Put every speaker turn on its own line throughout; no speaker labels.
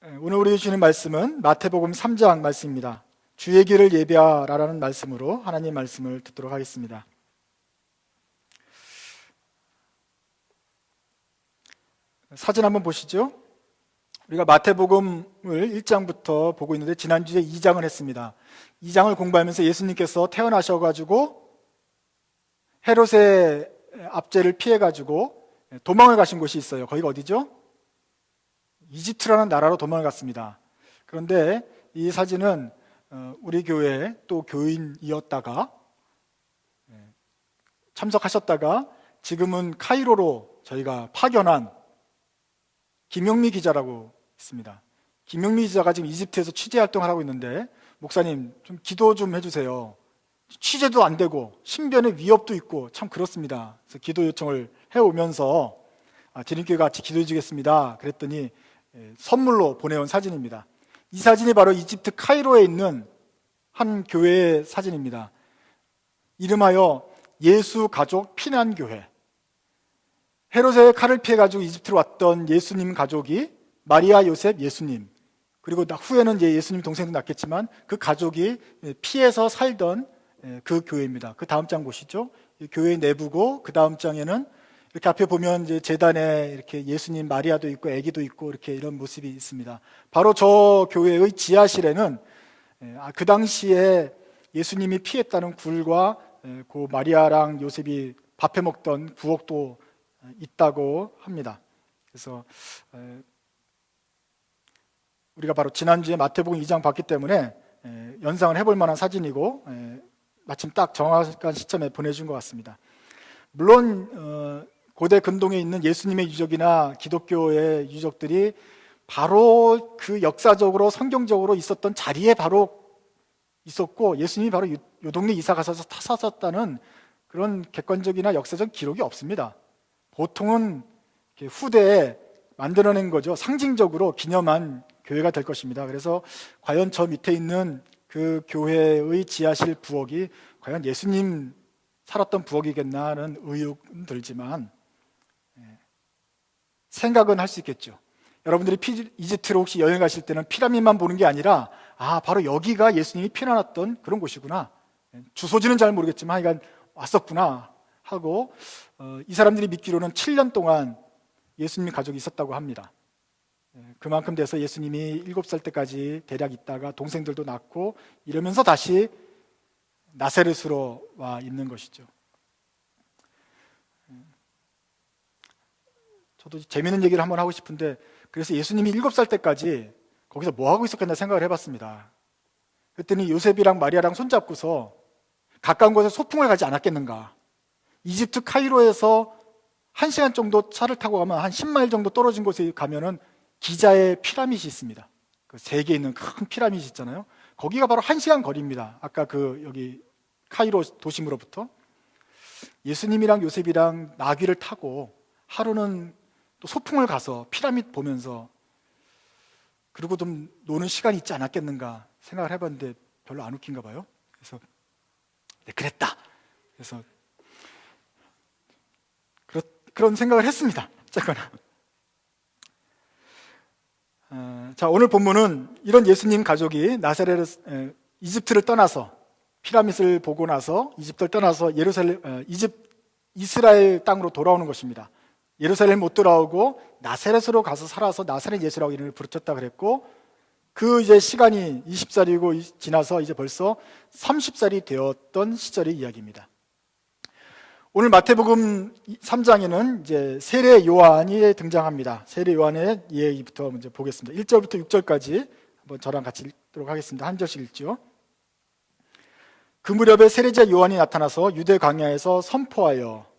오늘 우리 주시는 말씀은 마태복음 3장 말씀입니다. 주의 길을 예비하라라는 말씀으로 하나님 말씀을 듣도록 하겠습니다. 사진 한번 보시죠. 우리가 마태복음을 1장부터 보고 있는데 지난주에 2장을 했습니다. 2장을 공부하면서 예수님께서 태어나셔가지고 헤롯의 압제를 피해가지고 도망을 가신 곳이 있어요. 거기가 어디죠? 이집트라는 나라로 도망을 갔습니다. 그런데 이 사진은 우리 교회 또 교인이었다가 참석하셨다가 지금은 카이로로 저희가 파견한 김영미 기자라고 있습니다. 김영미 기자가 지금 이집트에서 취재 활동을 하고 있는데, 목사님 좀 기도 좀 해주세요. 취재도 안 되고 신변의 위협도 있고 참 그렇습니다. 그래서 기도 요청을 해오면서 지름교회 같이 기도해 주겠습니다 그랬더니 선물로 보내온 사진입니다. 이 사진이 바로 이집트 카이로에 있는 한 교회의 사진입니다. 이름하여 예수 가족 피난교회. 헤롯의 칼을 피해가지고 이집트로 왔던 예수님 가족이 마리아, 요셉, 예수님, 그리고 후에는 이제 예수님 동생도 낳겠지만 그 가족이 피해서 살던 그 교회입니다. 그 다음 장 보시죠. 교회 내부고, 그 다음 장에는 이렇게 앞에 보면 이제 제단에 이렇게 예수님, 마리아도 있고 아기도 있고 이렇게 이런 모습이 있습니다. 바로 저 교회의 지하실에는 그 당시에 예수님이 피했다는 굴과 그 마리아랑 요셉이 밥해 먹던 부엌도 있다고 합니다. 그래서 우리가 바로 지난주에 마태복음 2장 봤기 때문에 연상을 해볼 만한 사진이고 마침 딱 정확한 시점에 보내준 것 같습니다. 물론 고대 근동에 있는 예수님의 유적이나 기독교의 유적들이 바로 그 역사적으로 성경적으로 있었던 자리에 바로 있었고, 예수님이 바로 요 동네 이사 가셔서 사셨다는 그런 객관적이나 역사적 기록이 없습니다. 보통은 후대에 만들어낸 거죠. 상징적으로 기념한 교회가 될 것입니다. 그래서 과연 저 밑에 있는 그 교회의 지하실 부엌이 과연 예수님 살았던 부엌이겠나 하는 의혹은 들지만 생각은 할 수 있겠죠. 여러분들이 이집트로 혹시 여행 가실 때는 피라미드만 보는 게 아니라 바로 여기가 예수님이 피어났던 그런 곳이구나, 주소지는 잘 모르겠지만 하여간 왔었구나 하고, 이 사람들이 믿기로는 7년 동안 예수님 가족이 있었다고 합니다. 그만큼 돼서 예수님이 7살 때까지 대략 있다가 동생들도 낳고 이러면서 다시 나사렛으로 와 있는 것이죠. 저도 재미있는 얘기를 한번 하고 싶은데, 그래서 예수님이 7살 때까지 거기서 뭐 하고 있었겠나 생각을 해봤습니다. 그랬더니 요셉이랑 마리아랑 손잡고서 가까운 곳에 소풍을 가지 않았겠는가. 이집트 카이로에서 1시간 정도 차를 타고 가면 한 10마일 정도 떨어진 곳에 가면은 기자의 피라밋이 있습니다. 그 세계에 있는 큰 피라밋이 있잖아요. 거기가 바로 1시간 거리입니다. 아까 여기 카이로 도심으로부터. 예수님이랑 요셉이랑 나귀를 타고 하루는 또 소풍을 가서 피라밋 보면서 그리고 좀 노는 시간이 있지 않았겠는가 생각을 해봤는데 별로 안 웃긴가 봐요. 그래서 그랬다. 그래서 그런 생각을 했습니다. 어쨌거나. 자, 오늘 본문은 이런 예수님 가족이 이집트를 떠나서 피라밋을 보고 나서 이집트를 떠나서 이스라엘 땅으로 돌아오는 것입니다. 예루살렘 못 돌아오고 나사렛으로 가서 살아서 나사렛 예수라고 이름을 부르쳤다 그랬고, 그 이제 시간이 20살이고 지나서 이제 벌써 30살이 되었던 시절의 이야기입니다. 오늘 마태복음 3장에는 이제 세례 요한이 등장합니다. 세례 요한의 이야기부터 먼저 보겠습니다. 1절부터 6절까지 한번 저랑 같이 읽도록 하겠습니다. 한 절씩 읽죠. 그 무렵에 세례자 요한이 나타나서 유대 광야에서 선포하여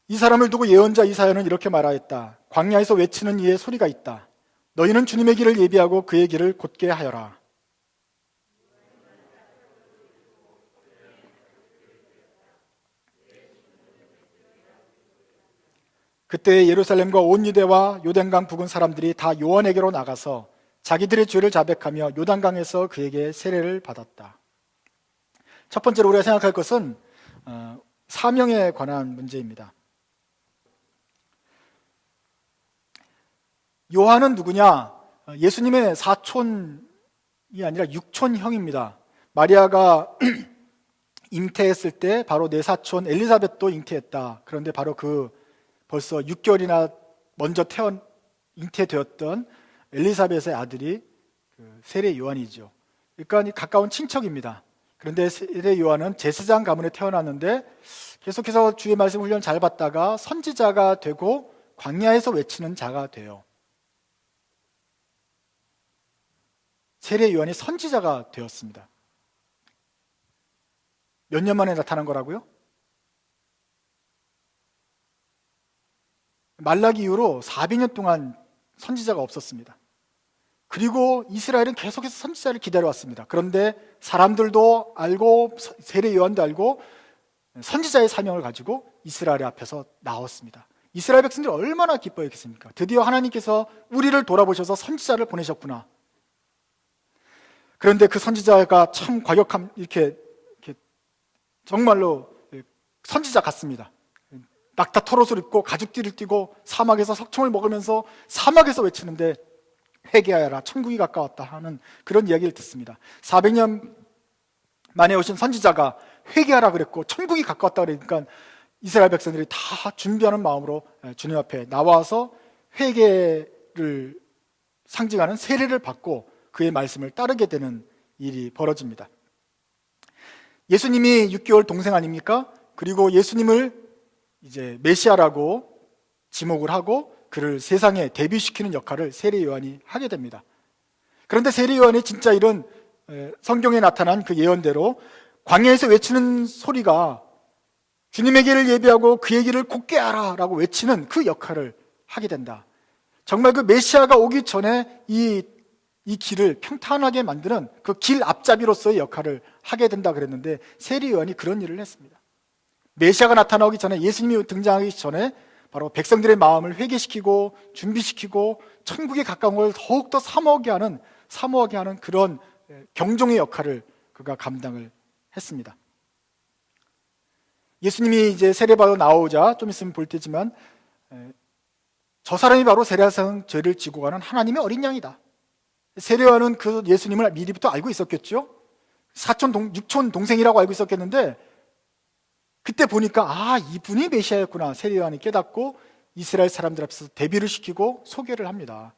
이 사람을 두고 예언자 이사야는 이렇게 말하였다. 광야에서 외치는 이의 소리가 있다. 너희는 주님의 길을 예비하고 그의 길을 곧게 하여라. 그때 예루살렘과 온 유대와 요단강 부근 사람들이 다 요한에게로 나가서 자기들의 죄를 자백하며 요단강에서 그에게 세례를 받았다. 첫 번째로 우리가 생각할 것은 사명에 관한 문제입니다. 요한은 누구냐? 예수님의 사촌이 아니라 육촌형입니다. 마리아가 잉태했을 때 바로 내 사촌 엘리사벳도 잉태했다. 그런데 바로 벌써 6개월이나 먼저 잉태되었던 엘리사벳의 아들이 세례 요한이죠. 그러니까 가까운 친척입니다. 그런데 세례 요한은 제사장 가문에 태어났는데 계속해서 주의 말씀 훈련 잘 받다가 선지자가 되고 광야에서 외치는 자가 돼요. 세례 요한이 선지자가 되었습니다. 몇 년 만에 나타난 거라고요? 말라기 이후로 400년 동안 선지자가 없었습니다. 그리고 이스라엘은 계속해서 선지자를 기다려왔습니다. 그런데 사람들도 알고 세례 요한도 알고 선지자의 사명을 가지고 이스라엘 앞에서 나왔습니다. 이스라엘 백성들이 얼마나 기뻐했겠습니까? 드디어 하나님께서 우리를 돌아보셔서 선지자를 보내셨구나. 그런데 그 선지자가 참 이렇게 정말로 선지자 같습니다. 낙타 털옷을 입고 가죽띠를 띠고 사막에서 석청을 먹으면서 사막에서 외치는데 회개하여라 천국이 가까웠다 하는 그런 이야기를 듣습니다. 400년 만에 오신 선지자가 회개하라 그랬고 천국이 가까웠다 그러니까 이스라엘 백성들이 다 준비하는 마음으로 주님 앞에 나와서 회개를 상징하는 세례를 받고 그의 말씀을 따르게 되는 일이 벌어집니다. 예수님이 6개월 동생 아닙니까? 그리고 예수님을 이제 메시아라고 지목을 하고 그를 세상에 데뷔시키는 역할을 세례 요한이 하게 됩니다. 그런데 세례 요한이 진짜 이런 성경에 나타난 그 예언대로 광야에서 외치는 소리가 주님의 길을 예비하고 그의 길을 곧게 하라 라고 외치는 그 역할을 하게 된다. 정말 그 메시아가 오기 전에 이 길을 평탄하게 만드는 그 길 앞잡이로서의 역할을 하게 된다 그랬는데 세례 요한이 그런 일을 했습니다. 메시아가 나타나기 전에, 예수님이 등장하기 전에 바로 백성들의 마음을 회개시키고 준비시키고 천국에 가까운 걸 더욱더 사모하게 하는 그런 경종의 역할을 그가 감당을 했습니다. 예수님이 이제 세례받아 나오자 좀 있으면 볼 테지만 저 사람이 바로 세례상 죄를 지고 가는 하나님의 어린 양이다. 세례 요한은 그 예수님을 미리부터 알고 있었겠죠. 육촌 동생이라고 알고 있었겠는데 그때 보니까 이분이 메시아였구나. 세례 요한이 깨닫고 이스라엘 사람들 앞에서 데뷔를 시키고 소개를 합니다.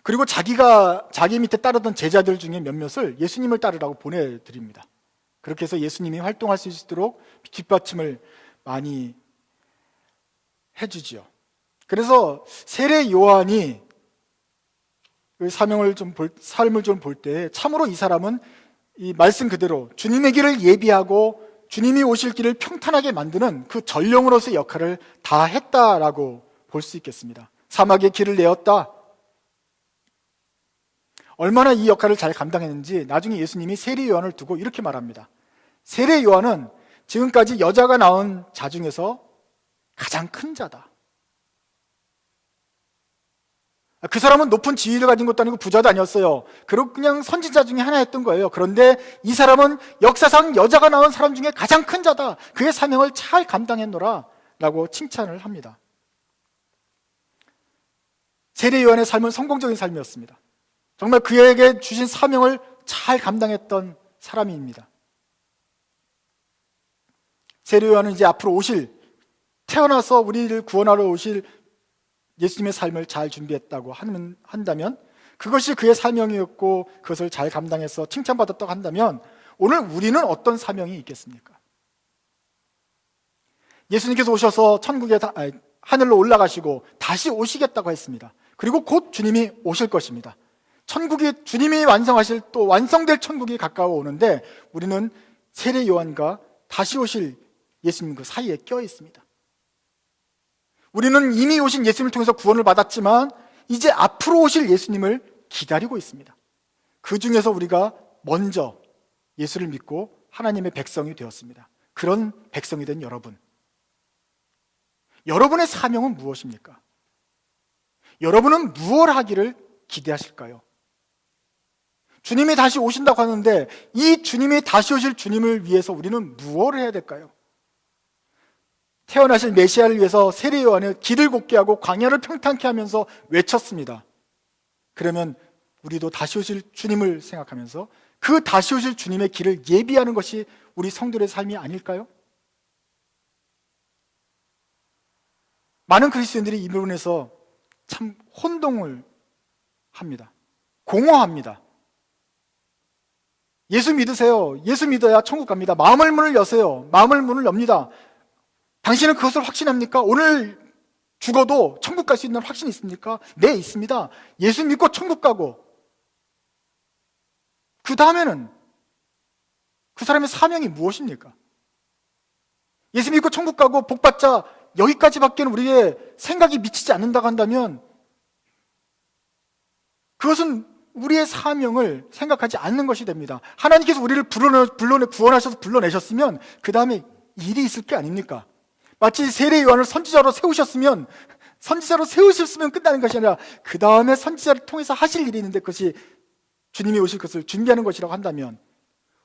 그리고 자기 밑에 따르던 제자들 중에 몇몇을 예수님을 따르라고 보내드립니다. 그렇게 해서 예수님이 활동할 수 있도록 뒷받침을 많이 해주지요. 그래서 세례 요한이 그 삶을 좀 볼 때 참으로 이 사람은 이 말씀 그대로 주님의 길을 예비하고 주님이 오실 길을 평탄하게 만드는 그 전령으로서의 역할을 다 했다라고 볼 수 있겠습니다. 사막의 길을 내었다. 얼마나 이 역할을 잘 감당했는지 나중에 예수님이 세례 요한을 두고 이렇게 말합니다. 세례 요한은 지금까지 여자가 낳은 자 중에서 가장 큰 자다. 그 사람은 높은 지위를 가진 것도 아니고 부자도 아니었어요. 그냥 선지자 중에 하나였던 거예요. 그런데 이 사람은 역사상 여자가 낳은 사람 중에 가장 큰 자다. 그의 사명을 잘 감당했노라 라고 칭찬을 합니다. 세례 요한의 삶은 성공적인 삶이었습니다. 정말 그에게 주신 사명을 잘 감당했던 사람입니다. 세례 요한은 이제 앞으로 태어나서 우리를 구원하러 오실 예수님의 삶을 잘 준비했다고 한다면, 그것이 그의 사명이었고 그것을 잘 감당해서 칭찬받았다고 한다면 오늘 우리는 어떤 사명이 있겠습니까? 예수님께서 오셔서 하늘로 올라가시고 다시 오시겠다고 했습니다. 그리고 곧 주님이 오실 것입니다. 주님이 완성하실 또 완성될 천국이 가까워 오는데 우리는 세례 요한과 다시 오실 예수님 그 사이에 껴 있습니다. 우리는 이미 오신 예수님을 통해서 구원을 받았지만 이제 앞으로 오실 예수님을 기다리고 있습니다. 그 중에서 우리가 먼저 예수를 믿고 하나님의 백성이 되었습니다. 그런 백성이 된 여러분의 사명은 무엇입니까? 여러분은 무엇을 하기를 기대하실까요? 주님이 다시 오신다고 하는데 이 주님이 다시 오실 주님을 위해서 우리는 무엇을 해야 될까요? 태어나실 메시아를 위해서 세례 요한은 길을 곱게 하고 광야를 평탄케 하면서 외쳤습니다. 그러면 우리도 다시 오실 주님을 생각하면서 그 다시 오실 주님의 길을 예비하는 것이 우리 성도의 삶이 아닐까요? 많은 그리스도인들이 이 부분에서 참 혼동을 합니다. 공허합니다. 예수 믿으세요. 예수 믿어야 천국 갑니다. 마음의 문을 여세요. 마음의 문을 엽니다. 당신은 그것을 확신합니까? 오늘 죽어도 천국 갈 수 있는 확신이 있습니까? 네, 있습니다. 예수 믿고 천국 가고 그 다음에는 그 사람의 사명이 무엇입니까? 예수 믿고 천국 가고 복 받자 여기까지밖에는 우리의 생각이 미치지 않는다고 한다면 그것은 우리의 사명을 생각하지 않는 것이 됩니다. 하나님께서 우리를 구원하셔서 불러내셨으면 그 다음에 일이 있을 게 아닙니까? 마치 세례 요한을 선지자로 세우셨으면 끝나는 것이 아니라 그 다음에 선지자를 통해서 하실 일이 있는데 그것이 주님이 오실 것을 준비하는 것이라고 한다면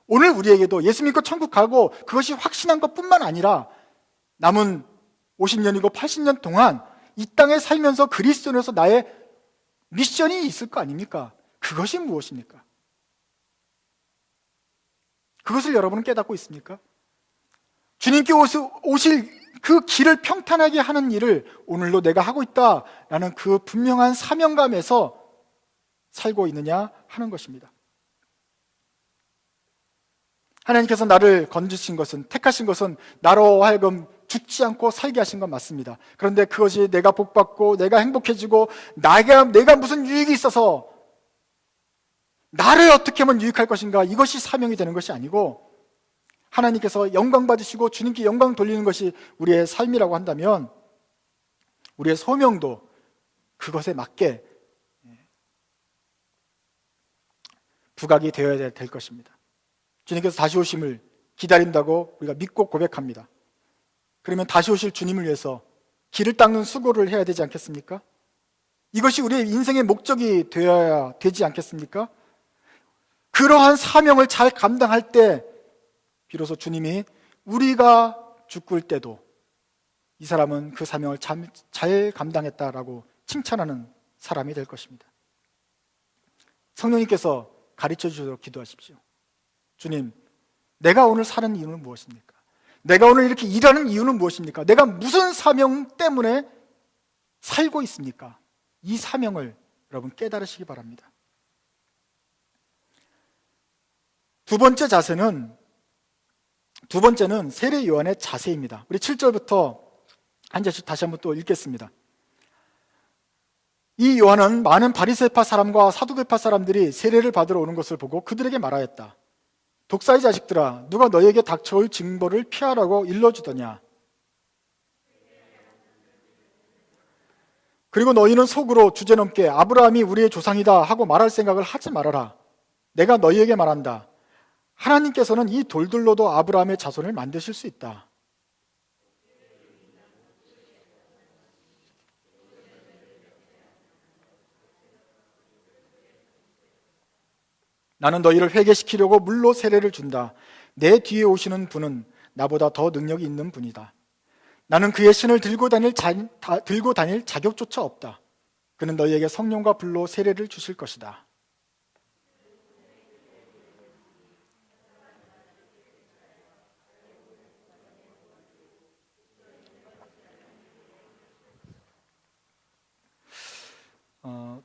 오늘 우리에게도 예수 믿고 천국 가고 그것이 확신한 것뿐만 아니라 남은 50년이고 80년 동안 이 땅에 살면서 그리스도인으로서 나의 미션이 있을 거 아닙니까? 그것이 무엇입니까? 그것을 여러분은 깨닫고 있습니까? 주님께 오실 그 길을 평탄하게 하는 일을 오늘도 내가 하고 있다라는 그 분명한 사명감에서 살고 있느냐 하는 것입니다. 하나님께서 나를 건지신 것은, 택하신 것은 나로 하여금 죽지 않고 살게 하신 건 맞습니다. 그런데 그것이 내가 복받고 내가 행복해지고 내가 무슨 유익이 있어서 나를 어떻게 하면 유익할 것인가, 이것이 사명이 되는 것이 아니고 하나님께서 영광 받으시고 주님께 영광 돌리는 것이 우리의 삶이라고 한다면 우리의 소명도 그것에 맞게 부각이 되어야 될 것입니다. 주님께서 다시 오심을 기다린다고 우리가 믿고 고백합니다. 그러면 다시 오실 주님을 위해서 길을 닦는 수고를 해야 되지 않겠습니까? 이것이 우리의 인생의 목적이 되어야 되지 않겠습니까? 그러한 사명을 잘 감당할 때 비로소 주님이 우리가 죽을 때도 이 사람은 그 사명을 잘 감당했다라고 칭찬하는 사람이 될 것입니다. 성령님께서 가르쳐 주도록 기도하십시오. 주님, 내가 오늘 사는 이유는 무엇입니까? 내가 오늘 이렇게 일하는 이유는 무엇입니까? 내가 무슨 사명 때문에 살고 있습니까? 이 사명을 여러분 깨달으시기 바랍니다. 두 번째는 세례 요한의 자세입니다. 우리 7절부터 한 절씩 다시 한번 또 읽겠습니다. 이 요한은 많은 바리새파 사람과 사두개파 사람들이 세례를 받으러 오는 것을 보고 그들에게 말하였다. 독사의 자식들아, 누가 너희에게 닥쳐올 징벌을 피하라고 일러주더냐? 그리고 너희는 속으로 주제넘게 아브라함이 우리의 조상이다 하고 말할 생각을 하지 말아라. 내가 너희에게 말한다. 하나님께서는 이 돌들로도 아브라함의 자손을 만드실 수 있다. 나는 너희를 회개시키려고 물로 세례를 준다. 내 뒤에 오시는 분은 나보다 더 능력이 있는 분이다. 나는 그의 신을 들고 다닐 자격조차 없다. 그는 너희에게 성령과 불로 세례를 주실 것이다.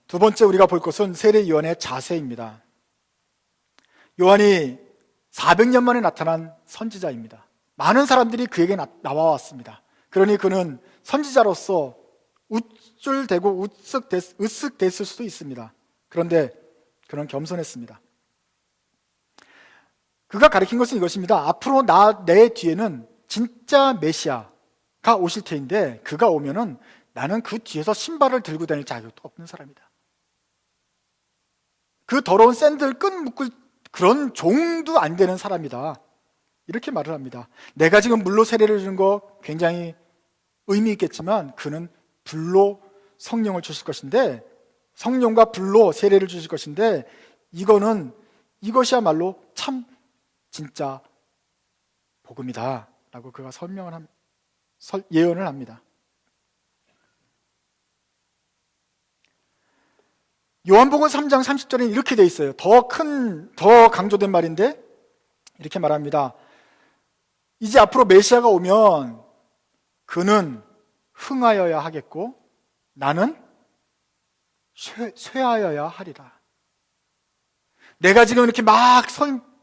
두 번째 우리가 볼 것은 세례 요한의 자세입니다. 요한이 400년 만에 나타난 선지자입니다. 많은 사람들이 그에게 나와왔습니다. 그러니 그는 선지자로서 우쭐대고 으쓱댔을 수도 있습니다. 그런데 그는 겸손했습니다. 그가 가르친 것은 이것입니다. 앞으로 내 뒤에는 진짜 메시아가 오실 테인데 그가 오면은 나는 그 뒤에서 신발을 들고 다닐 자격도 없는 사람이다. 그 더러운 샌들 끈 묶을 그런 종도 안 되는 사람이다. 이렇게 말을 합니다. 내가 지금 물로 세례를 주는 거 굉장히 의미 있겠지만 그는 불로 성령을 주실 것인데, 성령과 불로 세례를 주실 것인데 이거는 이것이야말로 참 진짜 복음이다 라고 그가 예언을 합니다. 요한복음 3장 30절에는 이렇게 돼 있어요. 더 강조된 말인데 이렇게 말합니다. 이제 앞으로 메시아가 오면 그는 흥하여야 하겠고 나는 쇠하여야 하리라. 내가 지금 이렇게 막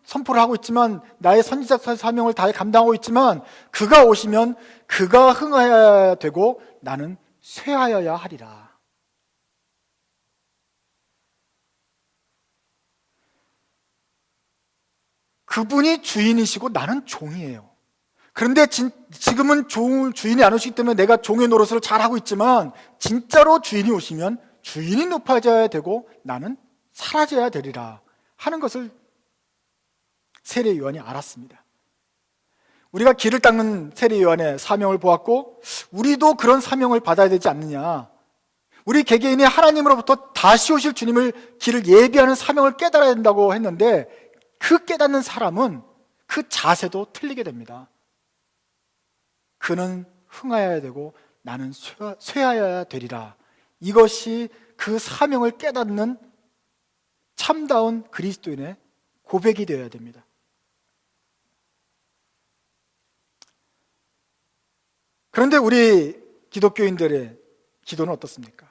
선포를 하고 있지만, 나의 선지자 사명을 다 감당하고 있지만, 그가 오시면 그가 흥하여야 되고 나는 쇠하여야 하리라. 그분이 주인이시고 나는 종이에요. 그런데 지금은 주인이 안 오시기 때문에 내가 종의 노릇을 잘하고 있지만, 진짜로 주인이 오시면 주인이 높아져야 되고 나는 사라져야 되리라 하는 것을 세례 요한이 알았습니다. 우리가 길을 닦는 세례 요한의 사명을 보았고, 우리도 그런 사명을 받아야 되지 않느냐. 우리 개개인이 하나님으로부터 다시 오실 주님을 길을 예비하는 사명을 깨달아야 된다고 했는데, 그 깨닫는 사람은 그 자세도 틀리게 됩니다. 그는 흥하여야 되고 나는 쇠하여야 되리라. 이것이 그 사명을 깨닫는 참다운 그리스도인의 고백이 되어야 됩니다. 그런데 우리 기독교인들의 기도는 어떻습니까?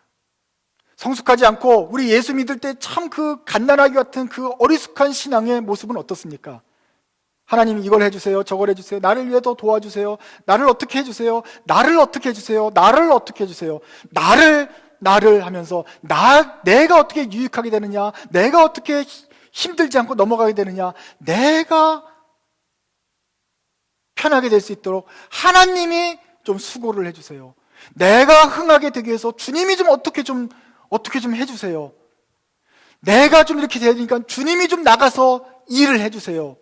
성숙하지 않고 우리 예수 믿을 때 참 그 갓난아기 같은 그 어리숙한 신앙의 모습은 어떻습니까? 하나님 이걸 해주세요, 저걸 해주세요, 나를 위해 더 도와주세요, 나를 어떻게 해주세요, 나를 어떻게 해주세요, 나를 어떻게 해주세요, 나를 하면서 내가 어떻게 유익하게 되느냐, 내가 어떻게 힘들지 않고 넘어가게 되느냐, 내가 편하게 될 수 있도록 하나님이 좀 수고를 해주세요. 내가 흥하게 되기 위해서 주님이 좀 어떻게 좀 해주세요. 내가 좀 이렇게 되니까 주님이 좀 나가서 일을 해주세요.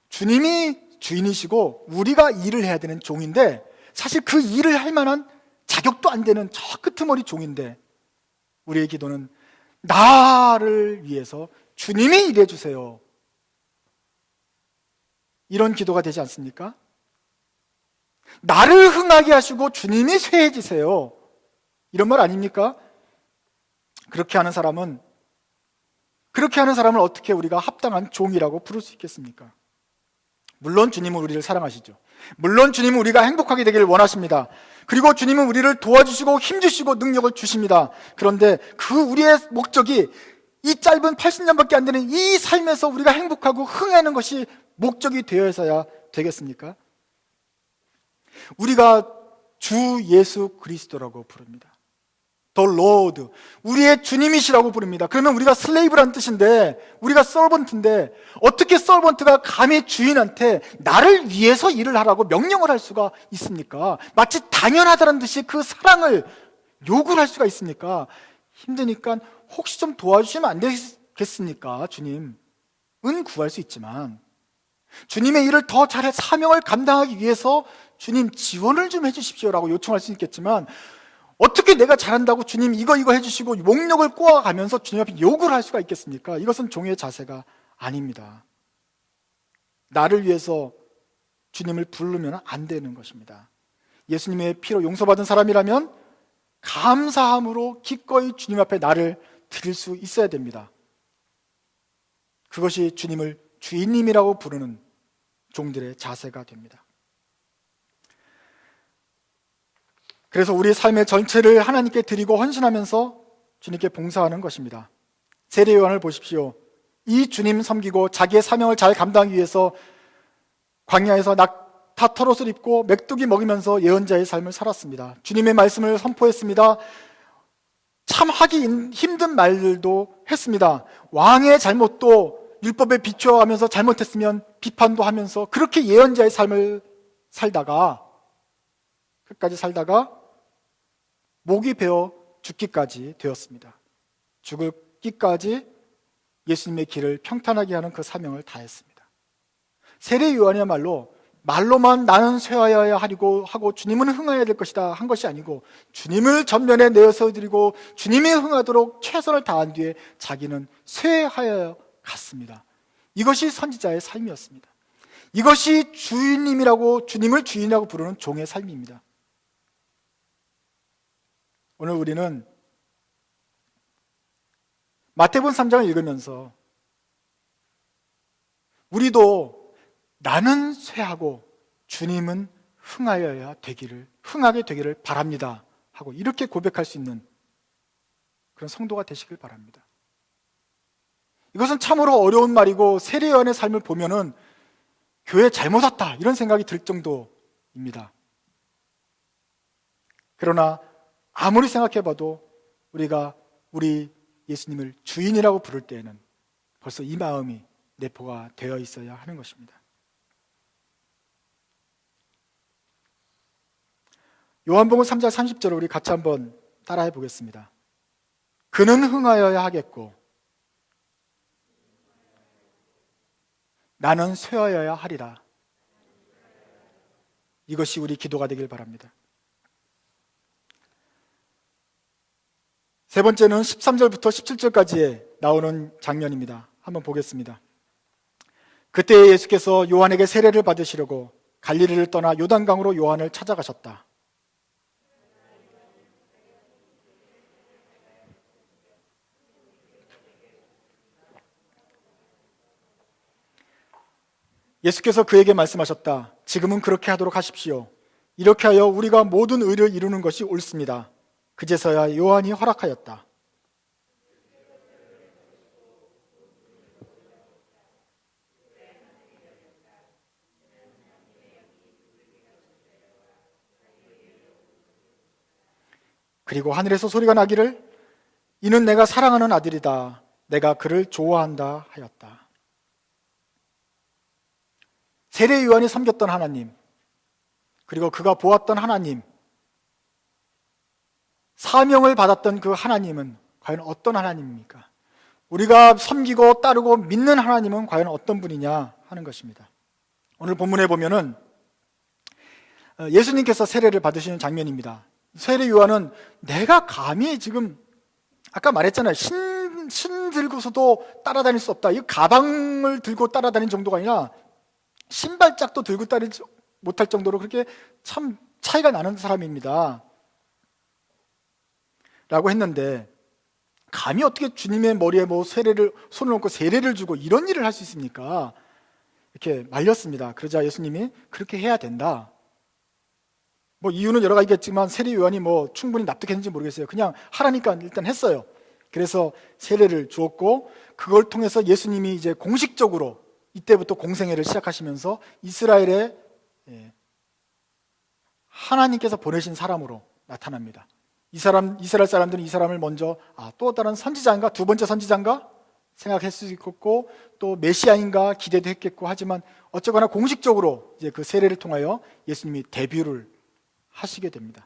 주님이 주인이시고 우리가 일을 해야 되는 종인데, 사실 그 일을 할 만한 자격도 안 되는 저 끄트머리 종인데, 우리의 기도는 나를 위해서 주님이 일해 주세요. 이런 기도가 되지 않습니까? 나를 흥하게 하시고 주님이 쇠해지세요. 이런 말 아닙니까? 그렇게 하는 사람을 어떻게 우리가 합당한 종이라고 부를 수 있겠습니까? 물론 주님은 우리를 사랑하시죠. 물론 주님은 우리가 행복하게 되기를 원하십니다. 그리고 주님은 우리를 도와주시고 힘주시고 능력을 주십니다. 그런데 우리의 목적이 이 짧은 80년밖에 안 되는 이 삶에서 우리가 행복하고 흥하는 것이 목적이 되어서야 되겠습니까? 우리가 주 예수 그리스도라고 부릅니다. The Lord, 우리의 주님이시라고 부릅니다. 그러면 우리가 슬레이브란 뜻인데, 우리가 서번트인데, 어떻게 서번트가 감히 주인한테 나를 위해서 일을 하라고 명령을 할 수가 있습니까? 마치 당연하다는 듯이 그 사랑을 요구를 할 수가 있습니까? 힘드니까 혹시 좀 도와주시면 안 되겠습니까? 주님은 구할 수 있지만, 주님의 일을 더 잘해 사명을 감당하기 위해서 주님 지원을 좀 해주십시오라고 요청할 수 있겠지만, 어떻게 내가 잘한다고 주님 이거 해주시고 목력을 꼬아가면서 주님 앞에 욕을 할 수가 있겠습니까? 이것은 종의 자세가 아닙니다. 나를 위해서 주님을 부르면 안 되는 것입니다. 예수님의 피로 용서받은 사람이라면 감사함으로 기꺼이 주님 앞에 나를 드릴 수 있어야 됩니다. 그것이 주님을 주인님이라고 부르는 종들의 자세가 됩니다. 그래서 우리 삶의 전체를 하나님께 드리고 헌신하면서 주님께 봉사하는 것입니다. 세례 요한을 보십시오. 이 주님 섬기고 자기의 사명을 잘 감당하기 위해서 광야에서 낙타 털옷을 입고 메뚜기 먹이면서 예언자의 삶을 살았습니다. 주님의 말씀을 선포했습니다. 참 하기 힘든 말들도 했습니다. 왕의 잘못도 율법에 비추어가면서 잘못했으면 비판도 하면서 그렇게 예언자의 삶을 끝까지 살다가 목이 베어 죽기까지 되었습니다. 죽기까지 예수님의 길을 평탄하게 하는 그 사명을 다했습니다. 세례 요한이야말로 말로만 나는 쇠하여야 하고 주님은 흥하여야 될 것이다 한 것이 아니고, 주님을 전면에 내어서 드리고 주님이 흥하도록 최선을 다한 뒤에 자기는 쇠하여 갔습니다. 이것이 선지자의 삶이었습니다. 이것이 주님을 주인이라고 부르는 종의 삶입니다. 오늘 우리는 마태복음 3장을 읽으면서 우리도 나는 쇠하고 주님은 흥하게 되기를 바랍니다 하고 이렇게 고백할 수 있는 그런 성도가 되시길 바랍니다. 이것은 참으로 어려운 말이고 세례요한의 삶을 보면은 교회 잘못 왔다 이런 생각이 들 정도입니다. 그러나 아무리 생각해봐도 우리가 우리 예수님을 주인이라고 부를 때에는 벌써 이 마음이 내포가 되어 있어야 하는 것입니다. 요한복음 3장 30절을 우리 같이 한번 따라해 보겠습니다. 그는 흥하여야 하겠고 나는 쇠하여야 하리라. 이것이 우리 기도가 되길 바랍니다. 세 번째는 13절부터 17절까지에 나오는 장면입니다. 한번 보겠습니다. 그때 예수께서 요한에게 세례를 받으시려고 갈릴리를 떠나 요단강으로 요한을 찾아가셨다. 예수께서 그에게 말씀하셨다. 지금은 그렇게 하도록 하십시오. 이렇게 하여 우리가 모든 의를 이루는 것이 옳습니다. 그제서야 요한이 허락하였다. 그리고 하늘에서 소리가 나기를 이는 내가 사랑하는 아들이다. 내가 그를 좋아한다 하였다. 세례 요한이 섬겼던 하나님, 그리고 그가 보았던 하나님, 사명을 받았던 그 하나님은 과연 어떤 하나님입니까? 우리가 섬기고 따르고 믿는 하나님은 과연 어떤 분이냐 하는 것입니다. 오늘 본문에 보면은 예수님께서 세례를 받으시는 장면입니다. 세례 요한은 내가 감히 지금 아까 말했잖아요. 신 들고서도 따라다닐 수 없다. 이 가방을 들고 따라다닌 정도가 아니라 신발짝도 들고 따르지 못할 정도로 그렇게 참 차이가 나는 사람입니다. 라고 했는데 감히 어떻게 주님의 머리에 뭐 손을 얹고 세례를 주고 이런 일을 할 수 있습니까? 이렇게 말렸습니다. 그러자 예수님이 그렇게 해야 된다. 뭐 이유는 여러 가지겠지만 세례 요한이 뭐 충분히 납득했는지 모르겠어요. 그냥 하라니까 일단 했어요. 그래서 세례를 주었고 그걸 통해서 예수님이 이제 공식적으로 이때부터 공생애를 시작하시면서 이스라엘에 하나님께서 보내신 사람으로 나타납니다. 이스라엘 사람들은 이 사람을 먼저 또 다른 선지자인가? 두 번째 선지자인가? 생각할 수 있겠고 또 메시아인가 기대도 했겠고 하지만 어쩌거나 공식적으로 이제 그 세례를 통하여 예수님이 데뷔를 하시게 됩니다.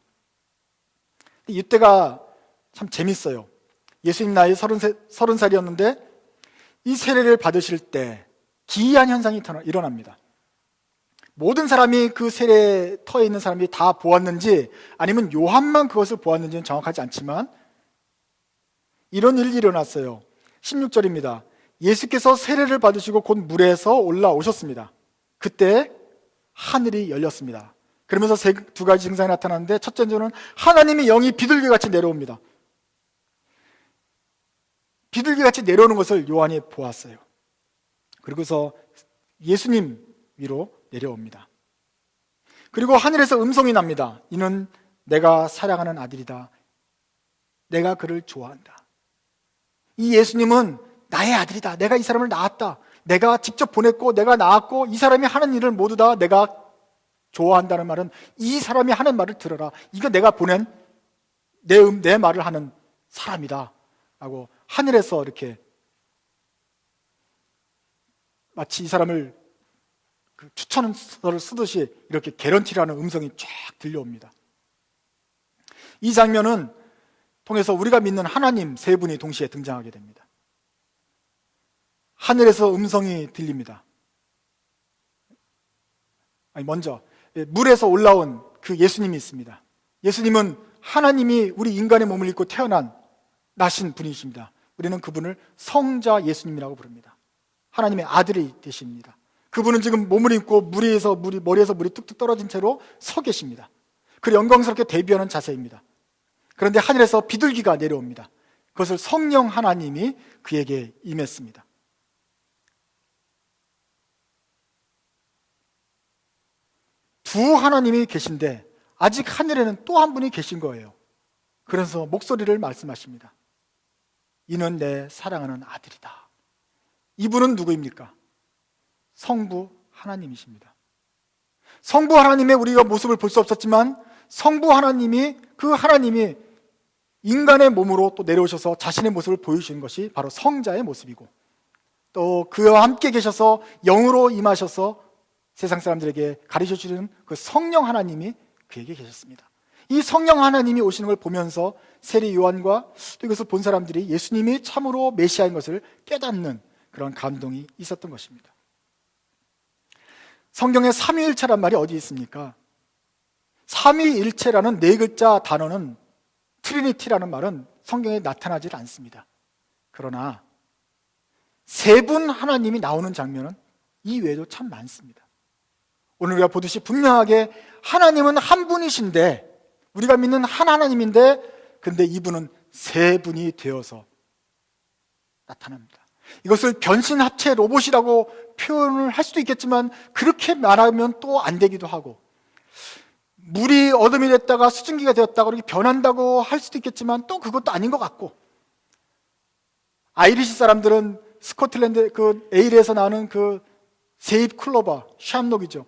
이때가 참 재밌어요. 예수님 나이 30살이었는데 이 세례를 받으실 때 기이한 현상이 일어납니다. 모든 사람이 그 세례터에 있는 사람이 다 보았는지 아니면 요한만 그것을 보았는지는 정확하지 않지만 이런 일이 일어났어요. 16절입니다. 예수께서 세례를 받으시고 곧 물에서 올라오셨습니다. 그때 하늘이 열렸습니다. 그러면서 두 가지 증상이 나타나는데 첫째는 하나님의 영이 비둘기같이 내려옵니다. 비둘기같이 내려오는 것을 요한이 보았어요. 그리고서 예수님 위로 내려옵니다. 그리고 하늘에서 음성이 납니다. 이는 내가 사랑하는 아들이다. 내가 그를 좋아한다. 이 예수님은 나의 아들이다. 내가 이 사람을 낳았다. 내가 직접 보냈고 내가 낳았고 이 사람이 하는 일을 모두 다 내가 좋아한다는 말은 이 사람이 하는 말을 들어라. 이거 내가 보낸 내 말을 하는 사람이다. 라고 하늘에서 이렇게 마치 이 사람을 추천서를 쓰듯이 이렇게 개런티를 하는 음성이 쫙 들려옵니다. 이 장면은 통해서 우리가 믿는 하나님 세 분이 동시에 등장하게 됩니다. 하늘에서 음성이 들립니다. 먼저 물에서 올라온 그 예수님이 있습니다. 예수님은 하나님이 우리 인간의 몸을 입고 나신 분이십니다. 우리는 그분을 성자 예수님이라고 부릅니다. 하나님의 아들이 되십니다. 그분은 지금 몸을 입고 머리에서 물이 뚝뚝 떨어진 채로 서 계십니다. 그 영광스럽게 대비하는 자세입니다. 그런데 하늘에서 비둘기가 내려옵니다. 그것을 성령 하나님이 그에게 임했습니다. 두 하나님이 계신데 아직 하늘에는 또 한 분이 계신 거예요. 그래서 목소리를 말씀하십니다. 이는 내 사랑하는 아들이다. 이분은 누구입니까? 성부 하나님이십니다. 성부 하나님의 우리가 모습을 볼 수 없었지만 성부 하나님이, 그 하나님이 인간의 몸으로 또 내려오셔서 자신의 모습을 보여주신 것이 바로 성자의 모습이고, 또 그와 함께 계셔서 영으로 임하셔서 세상 사람들에게 가르쳐 주는 그 성령 하나님이 그에게 계셨습니다. 이 성령 하나님이 오시는 걸 보면서 세리 요한과 또 이것을 본 사람들이 예수님이 참으로 메시아인 것을 깨닫는 그런 감동이 있었던 것입니다. 성경에 삼위일체란 말이 어디 있습니까? 삼위일체라는 네 글자 단어는, 트리니티라는 말은 성경에 나타나지 않습니다. 그러나 세 분 하나님이 나오는 장면은 이 외에도 참 많습니다. 오늘 우리가 보듯이 분명하게 하나님은 한 분이신데, 우리가 믿는 한 하나님인데, 근데 이분은 세 분이 되어서 나타납니다. 이것을 변신합체 로봇이라고 표현을 할 수도 있겠지만 그렇게 말하면 또 안 되기도 하고, 물이 어둠이 됐다가 수증기가 되었다가 이렇게 변한다고 할 수도 있겠지만 또 그것도 아닌 것 같고, 아이리시 사람들은 스코틀랜드 그 에일에서 나는 그 세잎 클로버, 샴록이죠.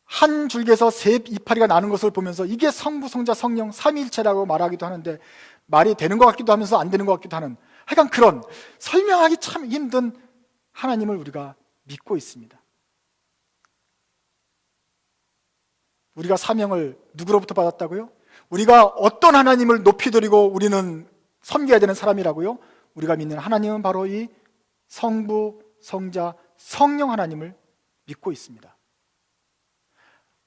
한 줄기에서 세 이파리가 나는 것을 보면서 이게 성부, 성자, 성령 삼위일체라고 말하기도 하는데 말이 되는 것 같기도 하면서 안 되는 것 같기도 하는, 하여간 그런 설명하기 참 힘든 하나님을 우리가 믿고 있습니다. 우리가 사명을 누구로부터 받았다고요? 우리가 어떤 하나님을 높이 드리고 우리는 섬겨야 되는 사람이라고요? 우리가 믿는 하나님은 바로 이 성부, 성자, 성령 하나님을 믿고 있습니다.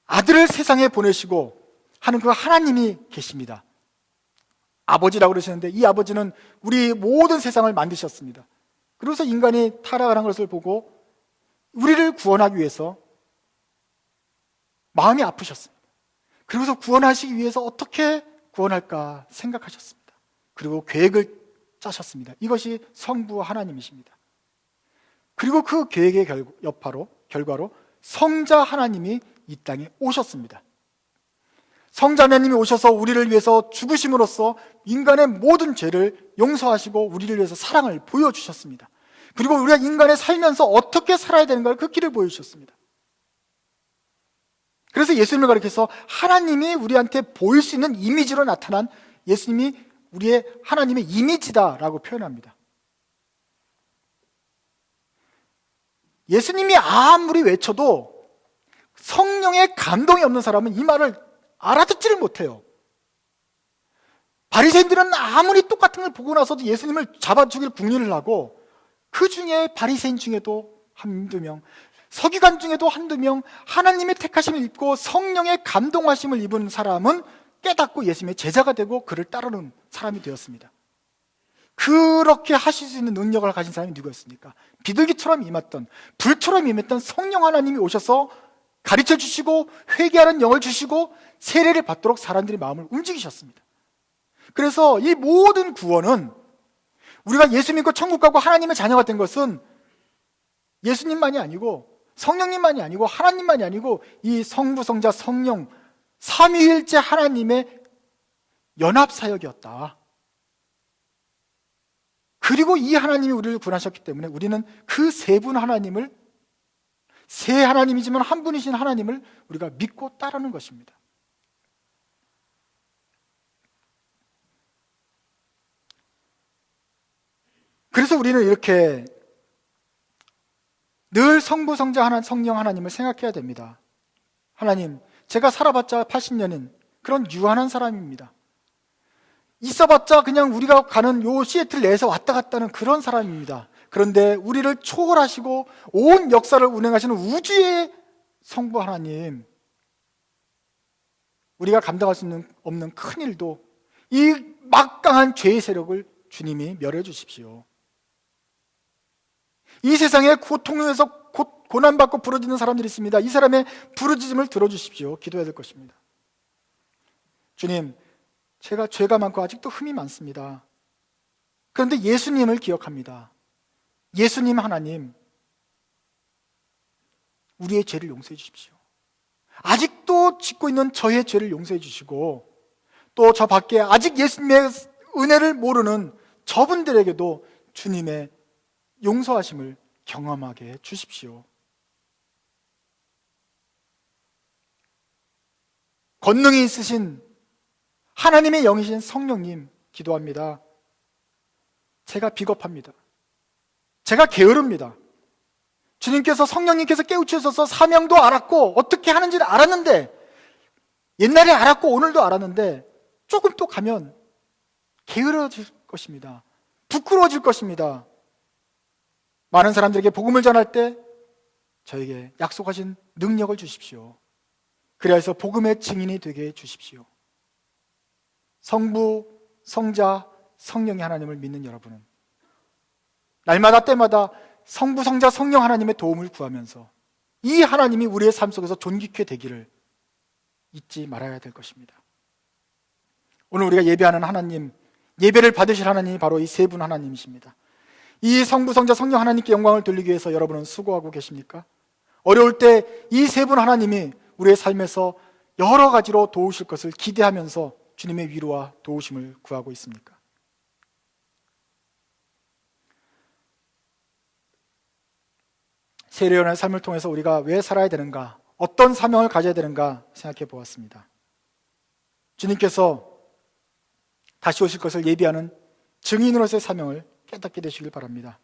아들을 세상에 보내시고 하는 그 하나님이 계십니다. 아버지라고 그러시는데 이 아버지는 우리 모든 세상을 만드셨습니다. 그래서 인간이 타락하는 것을 보고 우리를 구원하기 위해서 마음이 아프셨습니다. 그리고서 구원하시기 위해서 어떻게 구원할까 생각하셨습니다. 그리고 계획을 짜셨습니다. 이것이 성부 하나님이십니다. 그리고 그 계획의 결과로 성자 하나님이 이 땅에 오셨습니다. 성자 하나님이 오셔서 우리를 위해서 죽으심으로써 인간의 모든 죄를 용서하시고 우리를 위해서 사랑을 보여주셨습니다. 그리고 우리가 인간에 살면서 어떻게 살아야 되는가 그 길을 보여주셨습니다. 그래서 예수님을 가리켜서 하나님이 우리한테 보일 수 있는 이미지로 나타난 예수님이 우리의 하나님의 이미지다라고 표현합니다. 예수님이 아무리 외쳐도 성령의 감동이 없는 사람은 이 말을 알아듣지를 못해요. 바리새인들은 아무리 똑같은 걸 보고 나서도 예수님을 잡아 죽일 궁리를 하고, 그 중에 바리새인 중에도 한두 명, 서기관 중에도 한두 명 하나님의 택하심을 입고 성령의 감동하심을 입은 사람은 깨닫고 예수님의 제자가 되고 그를 따르는 사람이 되었습니다. 그렇게 하실 수 있는 능력을 가진 사람이 누구였습니까? 비둘기처럼 임했던, 불처럼 임했던 성령 하나님이 오셔서 가르쳐 주시고 회개하는 영을 주시고 세례를 받도록 사람들의 마음을 움직이셨습니다. 그래서 이 모든 구원은, 우리가 예수 믿고 천국 가고 하나님의 자녀가 된 것은 예수님만이 아니고 성령님만이 아니고 하나님만이 아니고 이 성부, 성자, 성령 삼위일체 하나님의 연합사역이었다. 그리고 이 하나님이 우리를 구원하셨기 때문에 우리는 그 세 분 하나님을, 세 하나님이지만 한 분이신 하나님을 우리가 믿고 따르는 것입니다. 그래서 우리는 이렇게 늘 성부, 성자, 성령 하나님을 생각해야 됩니다. 하나님, 제가 살아봤자 80년인 그런 유한한 사람입니다. 있어봤자 그냥 우리가 가는 요 시애틀 내에서 왔다 갔다 하는 그런 사람입니다. 그런데 우리를 초월하시고 온 역사를 운행하시는 우주의 성부 하나님, 우리가 감당할 수 없는 큰 일도 이 막강한 죄의 세력을 주님이 멸해 주십시오. 이 세상에 고통에서 고난받고 부르짖는 사람들이 있습니다. 이 사람의 부르짖음을 들어주십시오. 기도해야 될 것입니다. 주님, 제가 죄가 많고 아직도 흠이 많습니다. 그런데 예수님을 기억합니다. 예수님 하나님, 우리의 죄를 용서해 주십시오. 아직도 짓고 있는 저의 죄를 용서해 주시고, 또 저 밖에 아직 예수님의 은혜를 모르는 저분들에게도 주님의 용서하심을 경험하게 해 주십시오. 권능이 있으신 하나님의 영이신 성령님 기도합니다. 제가 비겁합니다. 제가 게으릅니다. 주님께서, 성령님께서 깨우치셔서 사명도 알았고 어떻게 하는지를 알았는데, 옛날에 알았고 오늘도 알았는데 조금 또 가면 게으러질 것입니다. 부끄러워질 것입니다. 많은 사람들에게 복음을 전할 때 저에게 약속하신 능력을 주십시오. 그래서 복음의 증인이 되게 해주십시오. 성부, 성자, 성령의 하나님을 믿는 여러분은 날마다 때마다 성부, 성자, 성령 하나님의 도움을 구하면서 이 하나님이 우리의 삶 속에서 존귀케 되기를 잊지 말아야 될 것입니다. 오늘 우리가 예배하는 하나님, 예배를 받으실 하나님이 바로 이 세 분 하나님이십니다. 이 성부, 성자, 성령 하나님께 영광을 돌리기 위해서 여러분은 수고하고 계십니까? 어려울 때 이 세 분 하나님이 우리의 삶에서 여러 가지로 도우실 것을 기대하면서 주님의 위로와 도우심을 구하고 있습니까? 세례요한의 삶을 통해서 우리가 왜 살아야 되는가, 어떤 사명을 가져야 되는가 생각해 보았습니다. 주님께서 다시 오실 것을 예비하는 증인으로서의 사명을 깨닫게 되시길 바랍니다.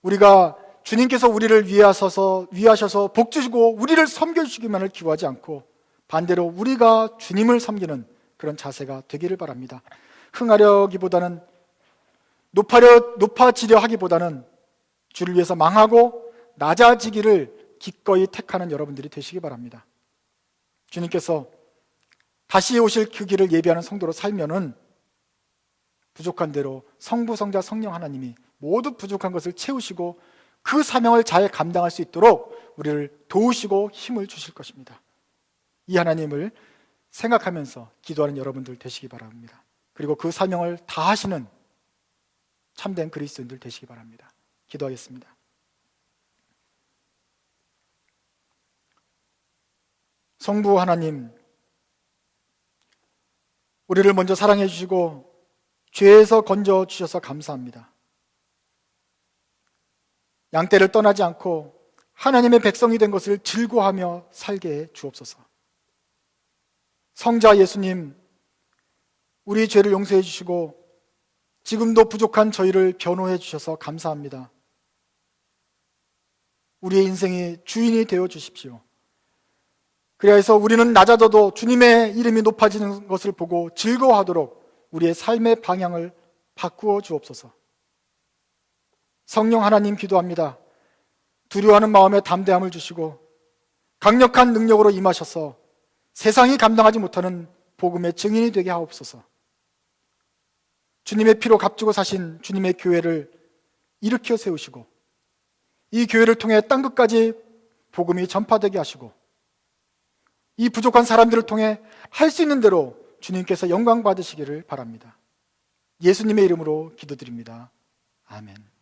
우리가 주님께서 우리를 위하셔서 복 주시고 우리를 섬겨주시기만을 기도하지 않고 반대로 우리가 주님을 섬기는 그런 자세가 되기를 바랍니다. 흥하려기보다는, 높아지려 하기보다는 주를 위해서 망하고 낮아지기를 기꺼이 택하는 여러분들이 되시기 바랍니다. 주님께서 다시 오실 그 길을 예비하는 성도로 살면은 부족한 대로 성부, 성자, 성령 하나님이 모두 부족한 것을 채우시고 그 사명을 잘 감당할 수 있도록 우리를 도우시고 힘을 주실 것입니다. 이 하나님을 생각하면서 기도하는 여러분들 되시기 바랍니다. 그리고 그 사명을 다 하시는 참된 그리스도인들 되시기 바랍니다. 기도하겠습니다. 성부 하나님, 우리를 먼저 사랑해 주시고 죄에서 건져 주셔서 감사합니다. 양떼를 떠나지 않고 하나님의 백성이 된 것을 즐거워하며 살게 해 주옵소서. 성자 예수님, 우리 죄를 용서해 주시고 지금도 부족한 저희를 변호해 주셔서 감사합니다. 우리의 인생의 주인이 되어 주십시오. 그래서 우리는 낮아져도 주님의 이름이 높아지는 것을 보고 즐거워하도록 우리의 삶의 방향을 바꾸어 주옵소서. 성령 하나님 기도합니다. 두려워하는 마음에 담대함을 주시고 강력한 능력으로 임하셔서 세상이 감당하지 못하는 복음의 증인이 되게 하옵소서. 주님의 피로 값주고 사신 주님의 교회를 일으켜 세우시고 이 교회를 통해 땅끝까지 복음이 전파되게 하시고 이 부족한 사람들을 통해 할 수 있는 대로 주님께서 영광 받으시기를 바랍니다. 예수님의 이름으로 기도드립니다. 아멘.